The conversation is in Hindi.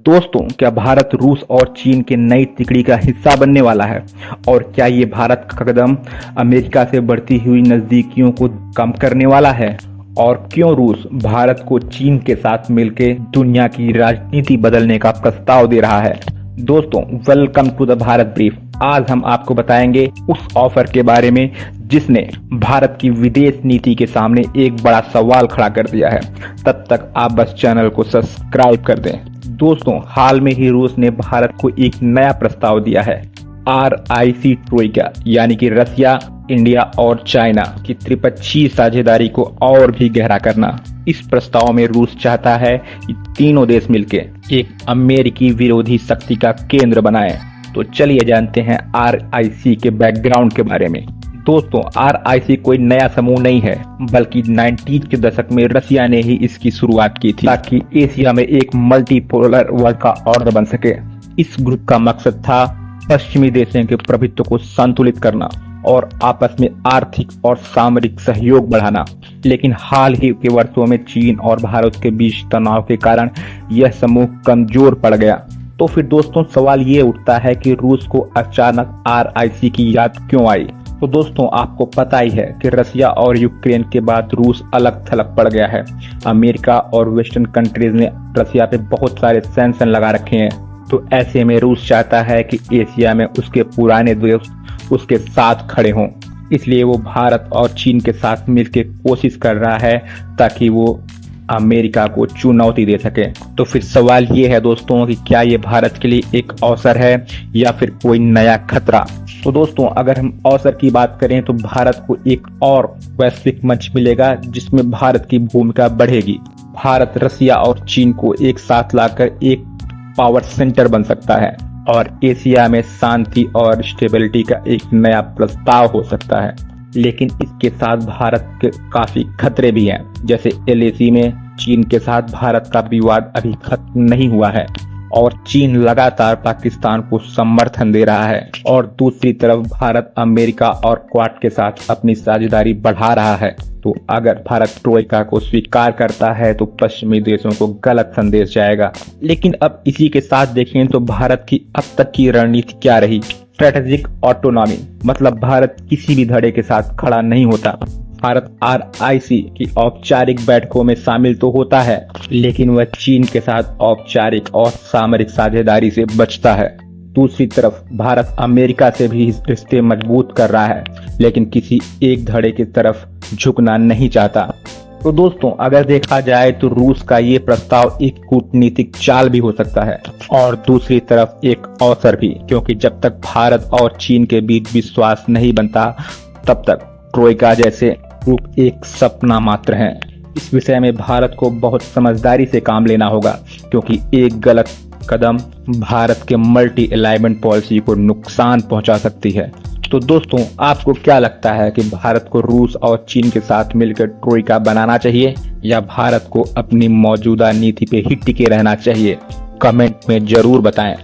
दोस्तों, क्या भारत रूस और चीन के नई तिकड़ी का हिस्सा बनने वाला है? और क्या ये भारत का कदम अमेरिका से बढ़ती हुई नजदीकियों को कम करने वाला है? और क्यों रूस भारत को चीन के साथ मिलकर दुनिया की राजनीति बदलने का प्रस्ताव दे रहा है? दोस्तों, welcome to the Bharat brief. आज हम आपको बताएंगे उस ऑफर के बारे में जिसने भारत की विदेश नीति के सामने एक बड़ा सवाल खड़ा कर दिया है। तब तक आप बस चैनल को सब्सक्राइब कर दें। दोस्तों, हाल में ही रूस ने भारत को एक नया प्रस्ताव दिया है, RIC ट्रोइका, यानी कि रसिया, इंडिया और चाइना की त्रिपक्षीय साझेदारी को और भी गहरा करना। इस प्रस्ताव में रूस चाहता है कि तीनों देश मिलकर एक अमेरिकी विरोधी शक्ति का केंद्र बनाएं। तो चलिए जानते हैं RIC के बैकग्राउंड के बारे में। दोस्तों, RIC कोई नया समूह नहीं है, बल्कि 90s के दशक में रसिया ने ही इसकी शुरुआत की थी ताकि एशिया में एक मल्टीपोलर वर्ल्ड का ऑर्डर बन सके। इस ग्रुप का मकसद था पश्चिमी देशों के प्रभुत्व को संतुलित करना और आपस में आर्थिक और सामरिक सहयोग बढ़ाना। लेकिन हाल ही के वर्षों में चीन और भारत के बीच तनाव के कारण यह समूह कमजोर पड़ गया। तो फिर दोस्तों, सवाल ये उठता है कि रूस को अचानक RIC की याद क्यों आई? तो दोस्तों, आपको पता ही है कि रसिया और यूक्रेन के बाद रूस अलग थलग पड़ गया है। अमेरिका और वेस्टर्न कंट्रीज ने रसिया पे बहुत सारे सैंक्शन लगा रखे हैं। तो ऐसे में रूस चाहता है कि एशिया में उसके पुराने दोस्त उसके साथ खड़े हों। इसलिए वो भारत और चीन के साथ मिलकर कोशिश कर रहा है ताकि वो अमेरिका को चुनौती दे सके। तो फिर सवाल ये है दोस्तों कि क्या ये भारत के लिए एक अवसर है या फिर कोई नया खतरा? तो दोस्तों, अगर हम अवसर की बात करें तो भारत को एक और वैश्विक मंच मिलेगा जिसमें भारत की भूमिका बढ़ेगी। भारत रसिया और चीन को एक साथ लाकर एक पावर सेंटर बन सकता है और एशिया में शांति और स्टेबिलिटी का एक नया प्रस्ताव हो सकता है। लेकिन इसके साथ भारत के काफी खतरे भी हैं। जैसे LAC में चीन के साथ भारत का विवाद अभी खत्म नहीं हुआ है और चीन लगातार पाकिस्तान को समर्थन दे रहा है, और दूसरी तरफ भारत अमेरिका और क्वाड के साथ अपनी साझेदारी बढ़ा रहा है। तो अगर भारत ट्रोइका को स्वीकार करता है तो पश्चिमी देशों को गलत संदेश जाएगा। लेकिन अब इसी के साथ देखें तो भारत की अब तक की रणनीति क्या रही? स्ट्रेटेजिक ऑटोनॉमी, मतलब भारत किसी भी धड़े के साथ खड़ा नहीं होता। भारत RIC की औपचारिक बैठकों में शामिल तो होता है, लेकिन वह चीन के साथ औपचारिक और सामरिक साझेदारी से बचता है। दूसरी तरफ भारत अमेरिका से भी रिश्ते मजबूत कर रहा है, लेकिन किसी एक धड़े की तरफ झुकना नहीं चाहता। तो दोस्तों, अगर देखा जाए तो रूस का ये प्रस्ताव एक कूटनीतिक चाल भी हो सकता है और दूसरी तरफ एक अवसर भी, क्योंकि जब तक भारत और चीन के बीच विश्वास नहीं बनता तब तक ट्रोइका जैसे ग्रुप एक सपना मात्र है। इस विषय में भारत को बहुत समझदारी से काम लेना होगा, क्योंकि एक गलत कदम भारत के मल्टी अलाइनमेंट पॉलिसी को नुकसान पहुंचा सकती है। तो दोस्तों, आपको क्या लगता है कि भारत को रूस और चीन के साथ मिलकर ट्रोइका बनाना चाहिए या भारत को अपनी मौजूदा नीति पे ही टिके रहना चाहिए? कमेंट में जरूर बताएं।